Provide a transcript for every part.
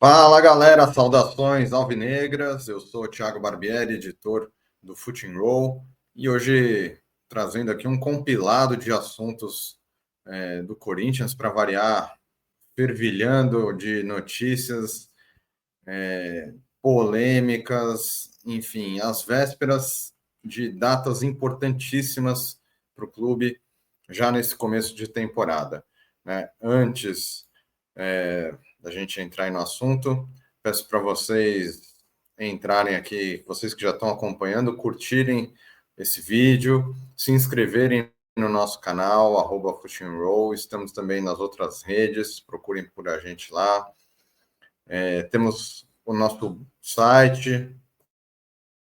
Fala galera, saudações alvinegras. Eu sou o Thiago Barbieri, editor do Footing Roll, e hoje trazendo aqui um compilado de assuntos do Corinthians para variar, fervilhando de notícias, polêmicas, enfim, às vésperas de datas importantíssimas para o clube já nesse começo de temporada, né? Antes da gente entrar aí no assunto, peço para vocês entrarem aqui, vocês que já estão acompanhando, curtirem esse vídeo, se inscreverem no nosso canal, @footingroll. Estamos também nas outras redes, procurem por a gente lá. Temos o nosso site,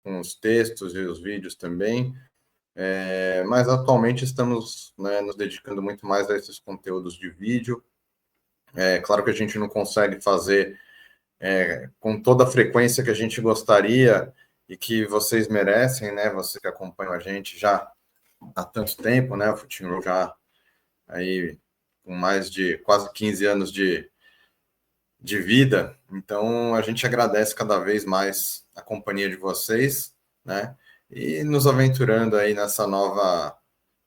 com os textos e os vídeos também, mas atualmente estamos, né, nos dedicando muito mais a esses conteúdos de vídeo. Claro que a gente não consegue fazer com toda a frequência que a gente gostaria e que vocês merecem, né? Você que acompanha a gente já há tanto tempo, né? O Footing Roll já aí com mais de quase 15 anos de vida. Então, a gente agradece cada vez mais a companhia de vocês, né? E nos aventurando aí nessa nova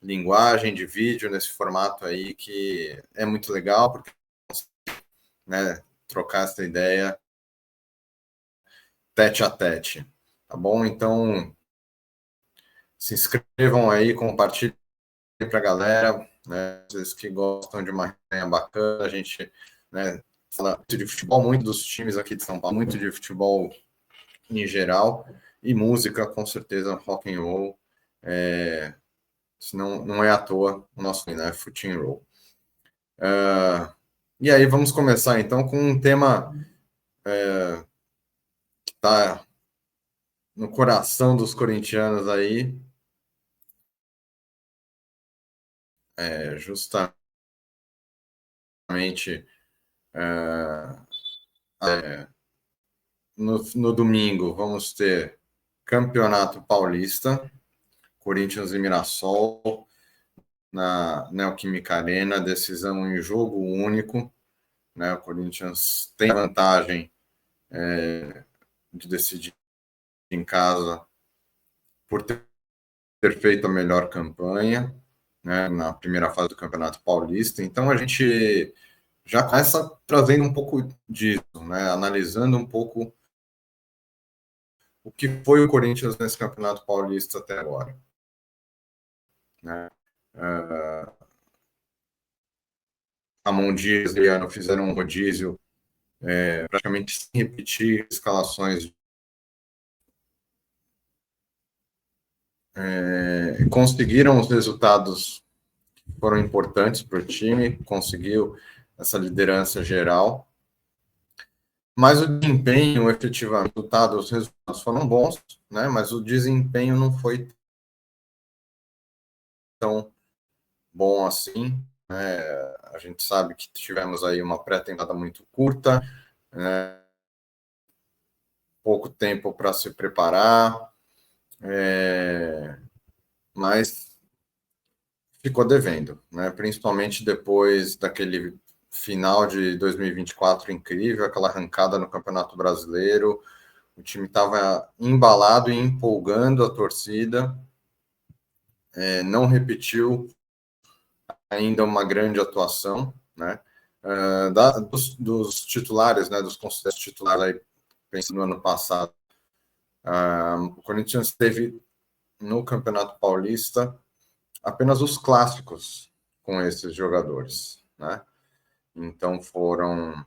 linguagem de vídeo, nesse formato aí que é muito legal, porque, né, trocar essa ideia tete a tete, tá bom? Então, se inscrevam aí, compartilhem para a galera, né? Vocês que gostam de uma resenha bacana, a gente, né, fala muito de futebol, muito dos times aqui de São Paulo, muito de futebol em geral, e música, com certeza, rock and roll, senão não é à toa o nosso, né, Footing Roll. E aí vamos começar então com um tema que está no coração dos corintianos aí, justamente no domingo vamos ter Campeonato Paulista, Corinthians e Mirassol, na Neoquímica Arena, decisão em jogo único, né? O Corinthians tem a vantagem de decidir em casa por ter feito a melhor campanha, né, na primeira fase do Campeonato Paulista. Então a gente já começa trazendo um pouco disso, né, analisando um pouco o que foi o Corinthians nesse Campeonato Paulista até agora, né? Ramon Dias e Adriano fizeram um rodízio praticamente sem repetir escalações, conseguiram os resultados que foram importantes para o time, conseguiu essa liderança geral, mas o desempenho, efetivamente, os resultados foram bons, né? Mas o desempenho não foi tão bom assim, né? A gente sabe que tivemos aí uma pré-temporada muito curta, né? Pouco tempo para se preparar, mas ficou devendo, né? Principalmente depois daquele final de 2024 incrível, aquela arrancada no Campeonato Brasileiro. O time estava embalado e empolgando a torcida, não repetiu ainda uma grande atuação, né? Dos titulares, né? Dos considerados titulares aí, pensando no ano passado, o Corinthians teve no Campeonato Paulista apenas os clássicos com esses jogadores, né? Então foram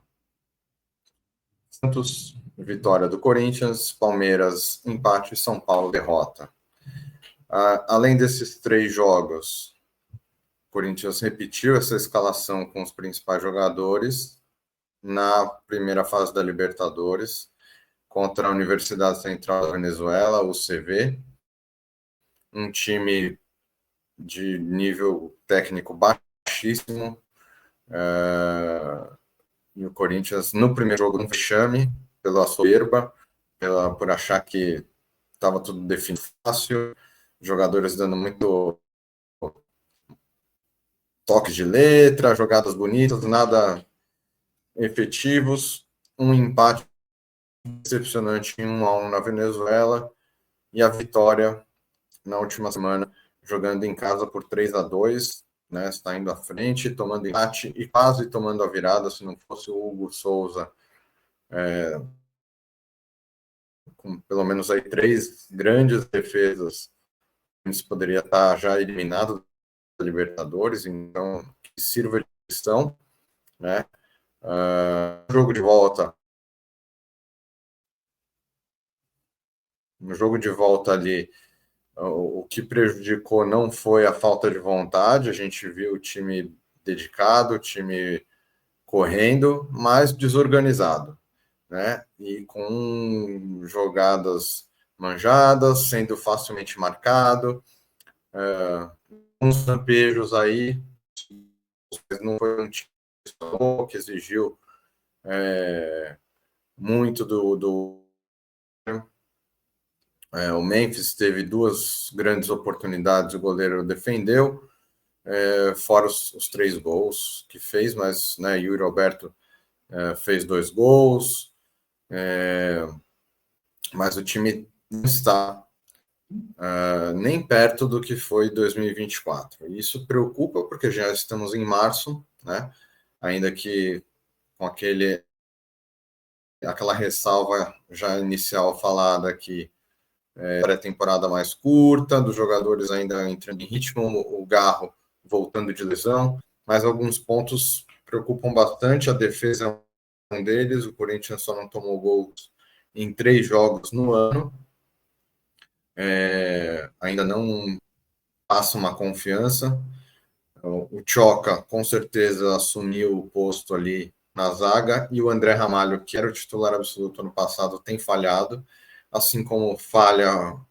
Santos, vitória do Corinthians, Palmeiras, empate, São Paulo, derrota. Além desses 3 jogos, o Corinthians repetiu essa escalação com os principais jogadores na primeira fase da Libertadores contra a Universidade Central da Venezuela, UCV, um time de nível técnico baixíssimo, e o Corinthians no primeiro jogo no vexame, pela soberba, por achar que estava tudo definido fácil, jogadores dando muito toques de letra, jogadas bonitas, nada efetivos, um empate decepcionante em 1-1 na Venezuela e a vitória na última semana, jogando em casa por 3-2, né? Está indo à frente, tomando empate e quase tomando a virada, se não fosse o Hugo Souza, com pelo menos aí 3 grandes defesas, eles poderia estar já eliminado da Libertadores, então que sirva de lição, né? Jogo de volta. No jogo de volta ali, o que prejudicou não foi a falta de vontade, a gente viu o time dedicado, o time correndo, mas desorganizado, né? E com jogadas manjadas, sendo facilmente marcado, uns lampejos aí, não foi um time que exigiu muito do o Memphis teve 2 grandes oportunidades, o goleiro defendeu, fora os 3 gols que fez, mas né, Yuri Alberto fez 2 gols, mas o time não está nem perto do que foi 2024. Isso preocupa porque já estamos em março, né? Ainda que com aquela ressalva já inicial falada que pré-temporada mais curta, dos jogadores ainda entrando em ritmo, o Garro voltando de lesão, mas alguns pontos preocupam bastante. A defesa é um deles, o Corinthians só não tomou gols em 3 jogos no ano, ainda não passa uma confiança. O Tchoca, com certeza, assumiu o posto ali na zaga, e o André Ramalho, que era o titular absoluto ano passado, tem falhado, assim como falham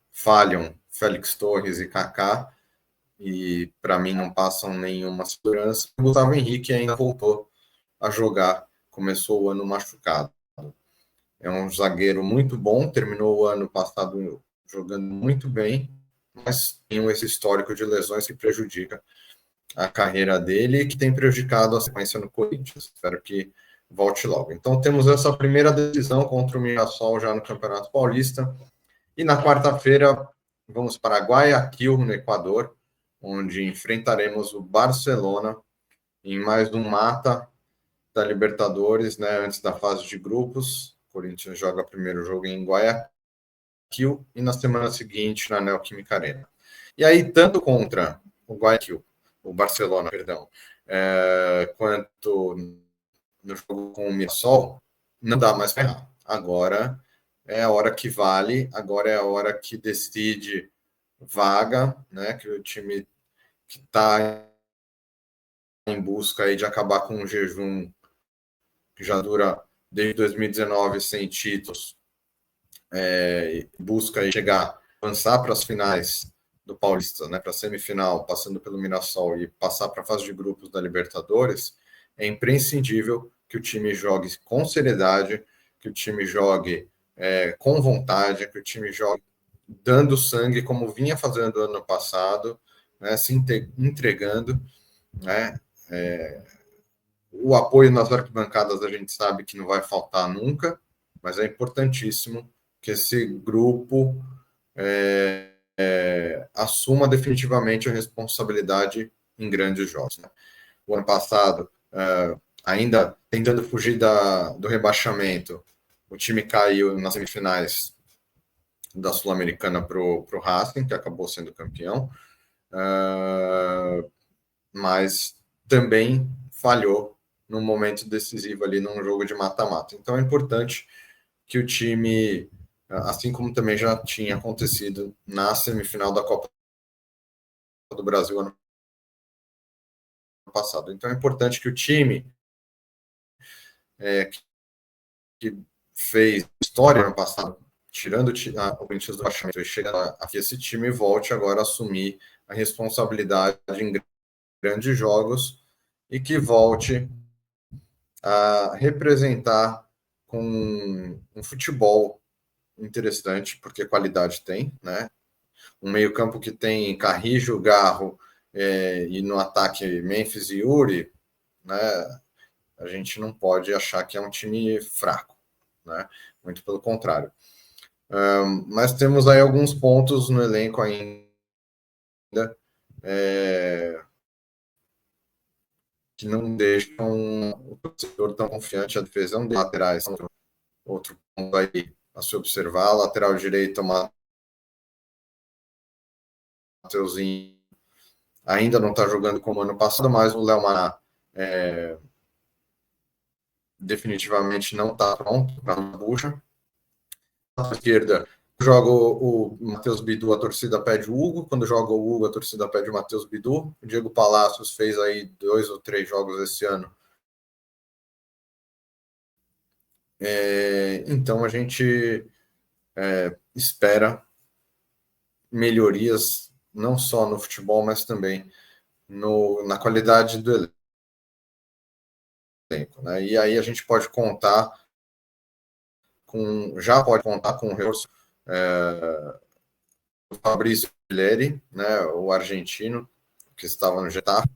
Félix Torres e Kaká, e para mim não passam nenhuma segurança. O Gustavo Henrique ainda voltou a jogar, começou o ano machucado. É um zagueiro muito bom, terminou o ano passado jogando muito bem, mas tem esse histórico de lesões que prejudica a carreira dele e que tem prejudicado a sequência no Corinthians. Espero que volte logo. Então temos essa primeira decisão contra o Mirassol já no Campeonato Paulista. E na quarta-feira vamos para Guayaquil, no Equador, onde enfrentaremos o Barcelona em mais um mata da Libertadores, né, antes da fase de grupos. O Corinthians joga o primeiro jogo em Guayaquil e na semana seguinte na Neoquímica Arena. E aí, tanto contra o Guayaquil, o Barcelona, perdão, quanto no jogo com o Mirassol, não dá mais para errar. Agora é a hora que vale, agora é a hora que decide vaga, né? Que o time que está em busca aí de acabar com um jejum que já dura desde 2019 sem títulos, busca aí chegar, avançar para as finais do Paulista, né, para a semifinal, passando pelo Mirassol e passar para a fase de grupos da Libertadores, é imprescindível que o time jogue com seriedade, que o time jogue com vontade, que o time jogue dando sangue, como vinha fazendo ano passado, né, se entregando, né, o apoio nas arquibancadas a gente sabe que não vai faltar nunca, mas é importantíssimo que esse grupo assuma definitivamente a responsabilidade em grandes jogos. Né? O ano passado, ainda tentando fugir do rebaixamento, o time caiu nas semifinais da Sul-Americana para o Racing, que acabou sendo campeão, mas também falhou num momento decisivo ali num jogo de mata-mata. Então é importante que o time, assim como também já tinha acontecido na semifinal da Copa do Brasil ano passado, então é importante que o time que fez história no passado, tirando o Corinthians do rebaixamento e chegando aqui, esse time volte agora a assumir a responsabilidade em grandes jogos e que volte a representar com um futebol interessante, porque qualidade tem, né? Um meio-campo que tem Carrijo, Garro e no ataque Memphis e Yuri, né? A gente não pode achar que é um time fraco. né? Muito pelo contrário. Mas temos aí alguns pontos no elenco ainda que não deixam o torcedor tão confiante. A defesa de laterais, outro ponto aí a se observar. Lateral direito, Mateuzinho ainda não está jogando como ano passado, mas o Léo Maná definitivamente não está pronto para a bucha. Na esquerda, joga o Matheus Bidu, a torcida pede o Hugo. Quando joga o Hugo, a torcida pede o Matheus Bidu. O Diego Palacios fez aí 2 ou 3 jogos esse ano. Então a gente espera melhorias não só no futebol, mas também na qualidade do elenco, né? E aí a gente pode contar já pode contar com o reforço do Fabrício Villeri, né, o argentino, que estava no Getafe.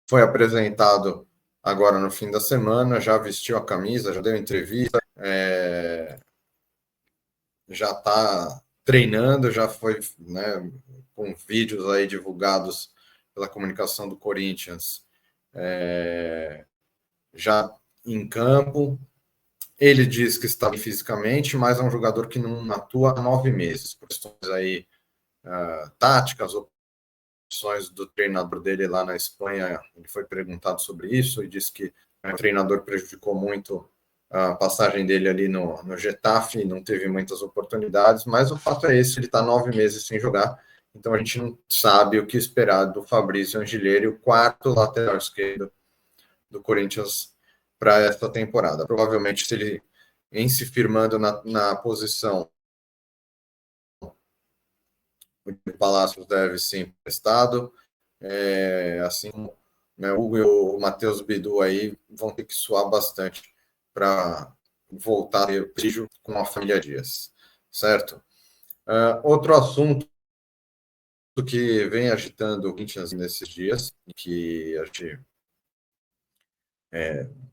Foi apresentado agora no fim da semana, já vestiu a camisa, já deu entrevista, já está treinando, já foi, né, com vídeos aí divulgados pela comunicação do Corinthians, já em campo. Ele diz que está bem fisicamente, mas é um jogador que não atua há 9 meses, por questões aí táticas, opções do treinador dele lá na Espanha. Ele foi perguntado sobre isso e disse que o treinador prejudicou muito a passagem dele ali no Getafe, não teve muitas oportunidades, mas o fato é esse, ele está 9 meses sem jogar, então a gente não sabe o que esperar do Fabrício Angilleri, o quarto lateral esquerdo do Corinthians para esta temporada. Provavelmente, se ele em se firmando na posição, o Palácios deve ser emprestado, assim como, né, o Hugo e o Matheus Bidu aí vão ter que suar bastante para voltar a ter prestígio com a família Dias, certo? Outro assunto que vem agitando o Corinthians nesses dias, que a gente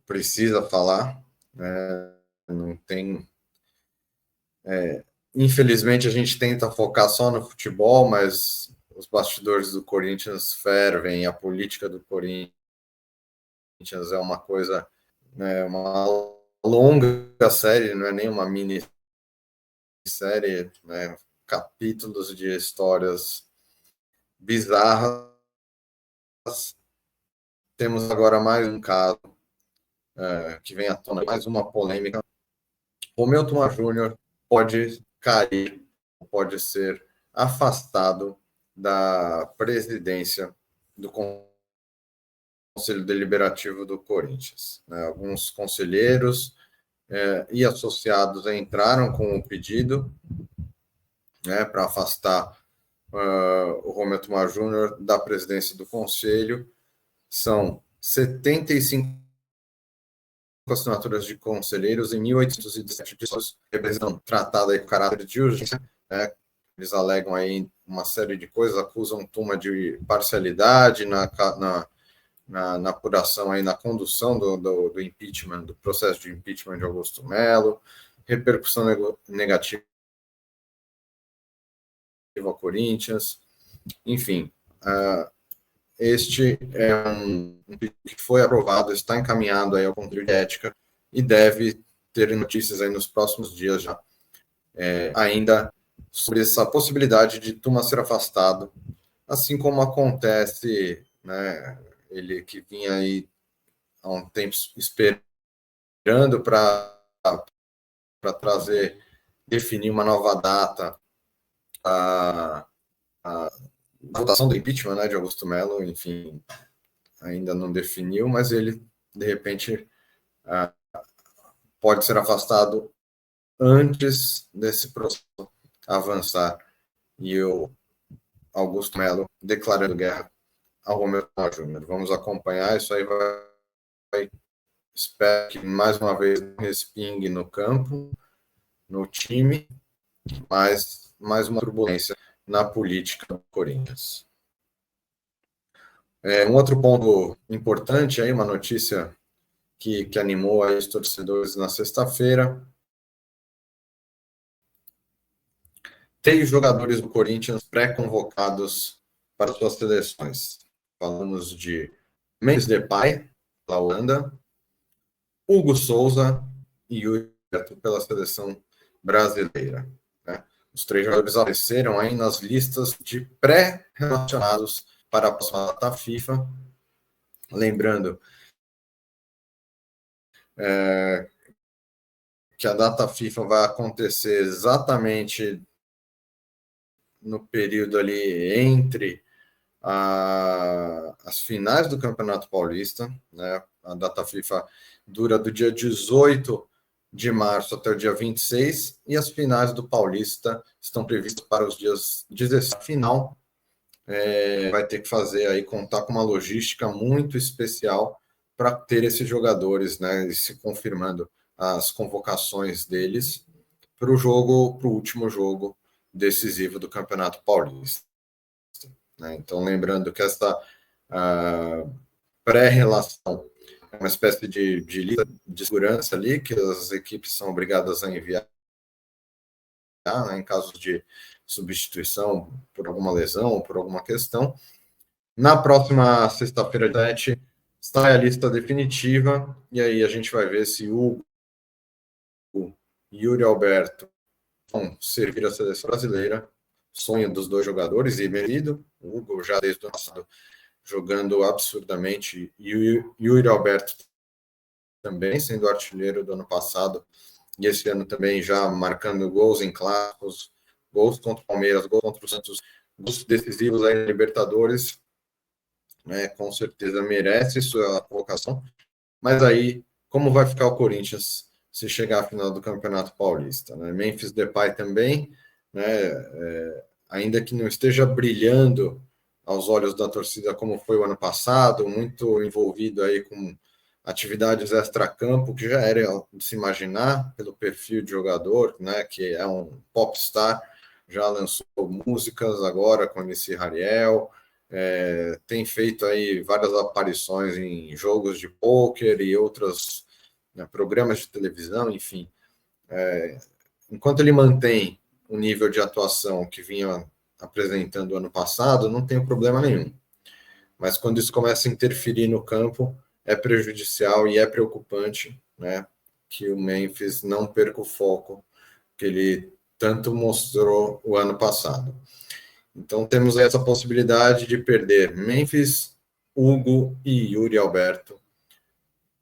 precisa falar, né? Não tem. Infelizmente, a gente tenta focar só no futebol, mas os bastidores do Corinthians fervem, a política do Corinthians é uma coisa, né, uma longa série, não é nem uma mini série, né, capítulos de histórias bizarras. Temos agora mais um caso que vem à tona, mais uma polêmica. Romeu Thomaz Júnior pode cair, pode ser afastado da presidência do Conselho Deliberativo do Corinthians, né? Alguns conselheiros e associados entraram com o pedido, né, para afastar o Romeu Thomaz Júnior da presidência do Conselho. São 75 assinaturas de conselheiros em 1.817 pessoas representam tratado aí com caráter de urgência, né? Eles alegam aí uma série de coisas, acusam Tuma de parcialidade na apuração aí, na condução do impeachment, do processo de impeachment de Augusto Melo, repercussão negativa ao Corinthians, enfim. Este é um pedido que foi aprovado, está encaminhado aí ao Conselho de Ética e deve ter notícias aí nos próximos dias já, ainda sobre essa possibilidade de Tuma ser afastado, assim como acontece, né, ele que vinha aí há um tempo esperando para definir uma nova data a votação do impeachment, né, de Augusto Melo, enfim, ainda não definiu, mas ele, de repente, pode ser afastado antes desse processo avançar e o Augusto Melo declarando guerra ao Romeu Thomaz Júnior. Vamos acompanhar, isso aí vai, espero que mais uma vez respingue no campo, no time, mas mais uma turbulência na política do Corinthians. Um outro ponto importante aí, uma notícia que animou aí os torcedores na sexta-feira. 3 jogadores do Corinthians pré-convocados para suas seleções. Falamos de Memphis Depay, da Holanda, Hugo Souza e Yuri Alberto pela seleção brasileira. Né? Os 3 jogadores apareceram aí nas listas de pré-relacionados para a próxima data FIFA. Lembrando que a data FIFA vai acontecer exatamente no período ali entre as finais do Campeonato Paulista, né? A data FIFA dura do dia 18 de março até o dia 26, e as finais do Paulista estão previstas para os dias 17. Final vai ter que fazer aí, contar com uma logística muito especial para ter esses jogadores, né? E se confirmando as convocações deles para o último jogo decisivo do Campeonato Paulista. Né? Então, lembrando que essa pré-relação é uma espécie de lista de segurança ali, que as equipes são obrigadas a enviar, né, em caso de substituição por alguma lesão ou por alguma questão. Na próxima sexta-feira, 7, sai a lista definitiva, e aí a gente vai ver se o Yuri Alberto vão servir a seleção brasileira, sonho dos 2 jogadores, e merecido. O Hugo já desde o passado jogando absurdamente, e o Yuri Alberto também sendo artilheiro do ano passado, e esse ano também já marcando gols em clássicos, gols contra o Palmeiras, gols contra o Santos, gols decisivos aí na Libertadores, né, com certeza merece sua colocação, mas aí, como vai ficar o Corinthians se chegar à final do Campeonato Paulista? Né? Memphis Depay também, né, ainda que não esteja brilhando aos olhos da torcida como foi o ano passado, muito envolvido aí com atividades extra-campo, que já era de se imaginar pelo perfil de jogador, né, que é um popstar, já lançou músicas agora com esse Rariel, tem feito aí várias aparições em jogos de pôquer e outros, né, programas de televisão, enfim. Enquanto ele mantém o nível de atuação que vinha apresentando ano passado, não tem problema nenhum. Mas quando isso começa a interferir no campo, é prejudicial e é preocupante, né, que o Memphis não perca o foco que ele tanto mostrou o ano passado. Então temos essa possibilidade de perder Memphis, Hugo e Yuri Alberto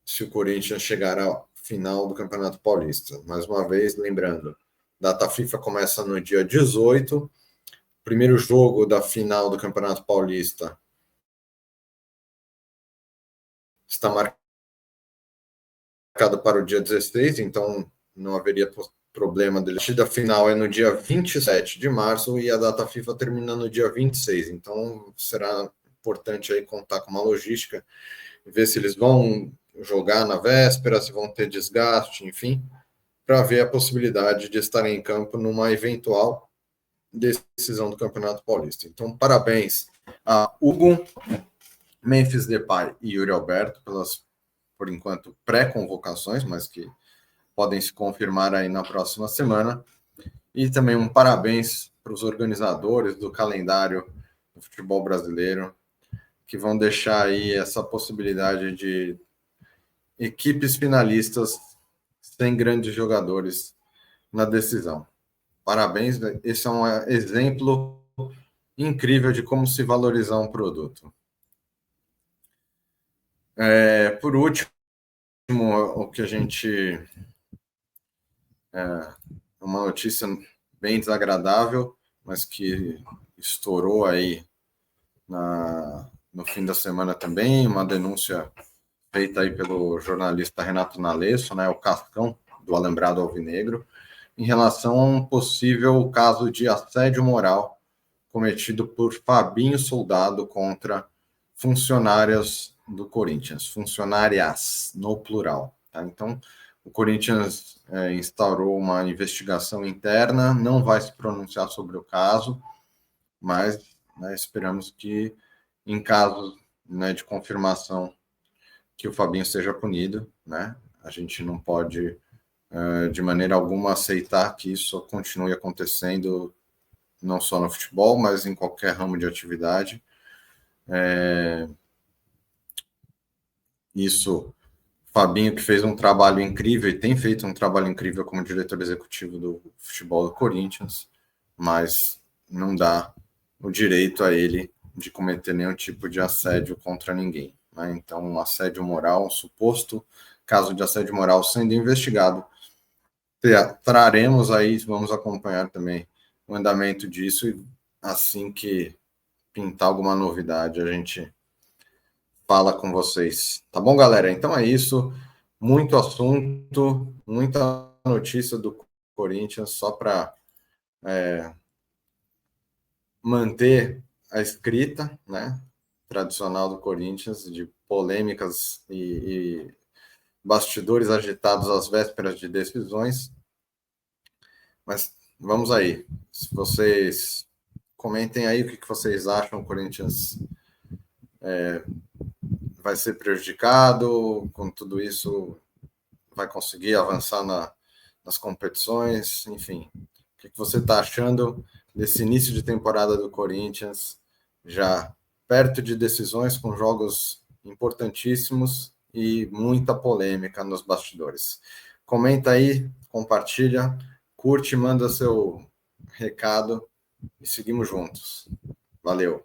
se o Corinthians chegar à final do Campeonato Paulista. Mais uma vez, lembrando, data FIFA começa no dia 18, primeiro jogo da final do Campeonato Paulista está marcado para o dia 16, então não haveria problema dele. A partida final é no dia 27 de março e a data FIFA termina no dia 26, então será importante aí contar com uma logística, ver se eles vão jogar na véspera, se vão ter desgaste, enfim, para ver a possibilidade de estar em campo numa eventual decisão do Campeonato Paulista. Então, parabéns a Hugo, Memphis Depay e Yuri Alberto pelas, por enquanto, pré-convocações, mas que podem se confirmar aí na próxima semana. E também um parabéns para os organizadores do calendário do futebol brasileiro, que vão deixar aí essa possibilidade de equipes finalistas sem grandes jogadores na decisão. Parabéns, esse é um exemplo incrível de como se valorizar um produto. Por último, o que a gente... uma notícia bem desagradável, mas que estourou aí no fim da semana também, uma denúncia feita aí pelo jornalista Renato Nalesso, né, o Cascão, do Alambrado Alvinegro, em relação a um possível caso de assédio moral cometido por Fabinho Soldado contra funcionárias do Corinthians, funcionárias, no plural. Tá? Então, o Corinthians instaurou uma investigação interna, não vai se pronunciar sobre o caso, mas, né, esperamos que, em caso, né, de confirmação que o Fabinho seja punido, né? A gente não pode, de maneira alguma, aceitar que isso continue acontecendo, não só no futebol, mas em qualquer ramo de atividade. Isso, Fabinho, que fez um trabalho incrível e tem feito um trabalho incrível como diretor executivo do futebol do Corinthians, mas não dá o direito a ele de cometer nenhum tipo de assédio contra ninguém, né? Então, um assédio moral, um suposto caso de assédio moral sendo investigado, traremos aí, vamos acompanhar também o andamento disso e assim que pintar alguma novidade, a gente fala com vocês. Tá bom, galera? Então é isso. Muito assunto, muita notícia do Corinthians, só para manter a escrita, né, tradicional do Corinthians, de polêmicas e bastidores agitados às vésperas de decisões. Mas vamos aí. Se vocês comentem aí o que vocês acham, o Corinthians vai ser prejudicado com tudo isso, vai conseguir avançar nas competições, enfim. O que você está achando desse início de temporada do Corinthians, já perto de decisões com jogos importantíssimos e muita polêmica nos bastidores? Comenta aí, compartilha, curte, manda seu recado e seguimos juntos. Valeu!